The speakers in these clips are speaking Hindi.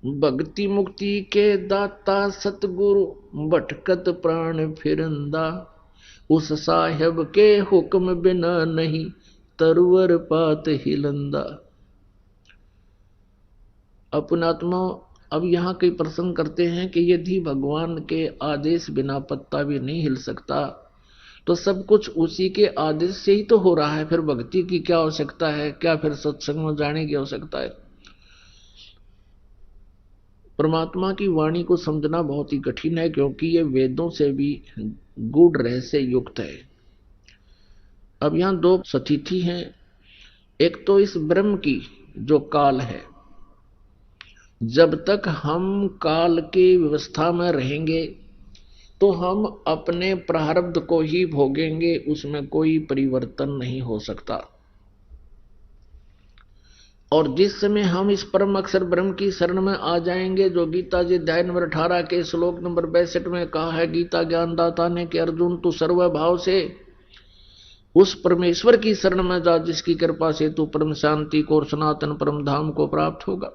भक्ति मुक्ति के दाता सतगुरु, भटकत प्राण फिरंदा। उस साहेब के हुक्म बिना नहीं, तरवर पात हिलंदा। अपनात्मा अब यहाँ कई प्रश्न करते हैं कि यदि भगवान के आदेश बिना पत्ता भी नहीं हिल सकता, तो सब कुछ उसी के आदेश से ही तो हो रहा है, फिर भक्ति की क्या आवश्यकता है, क्या फिर सत्संग में जाने की आवश्यकता है। परमात्मा की वाणी को समझना बहुत ही कठिन है, क्योंकि ये वेदों से भी गूढ़ रहस्य युक्त है। अब यहाँ दो स्थिति हैं। एक तो इस ब्रह्म की जो काल है, जब तक हम काल की व्यवस्था में रहेंगे तो हम अपने प्रारब्ध को ही भोगेंगे, उसमें कोई परिवर्तन नहीं हो सकता। और जिस समय हम इस परम अक्षर ब्रह्म की शरण में आ जाएंगे, जो गीता जी अध्याय नंबर 18 के श्लोक नंबर 62 में कहा है, गीता ज्ञानदाता ने कि अर्जुन तू सर्वभाव से उस परमेश्वर की शरण में जा, जिसकी कृपा से तू परम शांति को और सनातन परम धाम को प्राप्त होगा।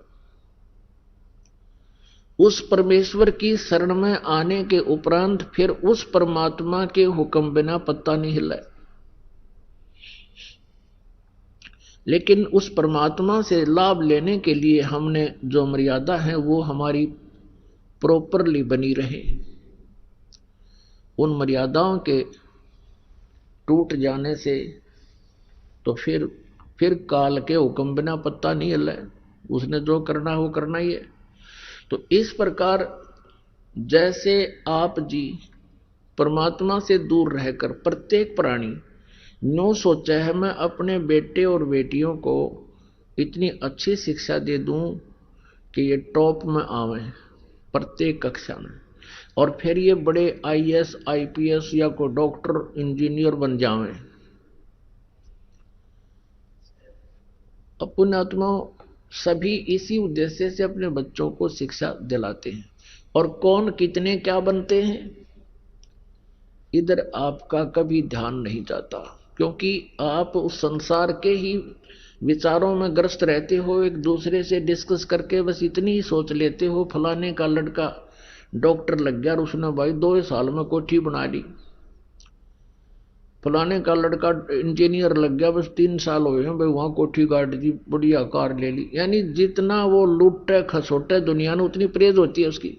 उस परमेश्वर की शरण में आने के उपरांत फिर उस परमात्मा के हुक्म बिना पत्ता नहीं हिला। लेकिन उस परमात्मा से लाभ लेने के लिए हमने जो मर्यादा है वो हमारी प्रॉपरली बनी रहे। उन मर्यादाओं के टूट जाने से तो फिर काल के हुक्म बिना पत्ता नहीं हिला। उसने जो करना है वो करना ही है। तो इस प्रकार जैसे आप जी परमात्मा से दूर रहकर प्रत्येक प्राणी नो सोचा है, मैं अपने बेटे और बेटियों को इतनी अच्छी शिक्षा दे दूं कि ये टॉप में आवे प्रत्येक कक्षा में, और फिर ये बड़े आईएएस आईपीएस या कोई डॉक्टर इंजीनियर बन जावें। अपने आत्मा सभी इसी उद्देश्य से अपने बच्चों को शिक्षा दिलाते हैं। और कौन कितने क्या बनते हैं, इधर आपका कभी ध्यान नहीं जाता, क्योंकि आप उस संसार के ही विचारों में ग्रस्त रहते हो। एक दूसरे से डिस्कस करके बस इतनी ही सोच लेते हो, फलाने का लड़का डॉक्टर लग गया और उसने भाई 2 साल में कोठी बना ली, फलाने का लड़का इंजीनियर लग गया, बस 3 साल हुए हैं भाई वहां कोठी गाड़ दी, बढ़िया कार ले ली। यानी जितना वो लुटे खसोटे दुनिया में, उतनी प्रेज होती है उसकी,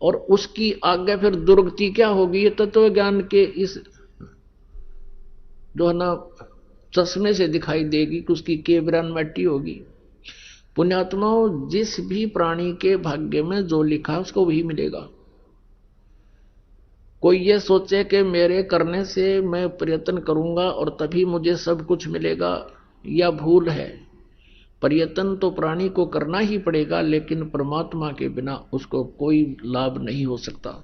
और उसकी आगे फिर दुर्गति क्या होगी, ये तत्व ज्ञान के इस जो है ना चश्मे से दिखाई देगी कि उसकी केवरान मिट्टी होगी। पुण्यात्माओं, जिस भी प्राणी के भाग्य में जो लिखा है उसको वही मिलेगा। कोई ये सोचे कि मेरे करने से मैं प्रयत्न करूंगा और तभी मुझे सब कुछ मिलेगा, या भूल है। प्रयत्न तो प्राणी को करना ही पड़ेगा, लेकिन परमात्मा के बिना उसको कोई लाभ नहीं हो सकता।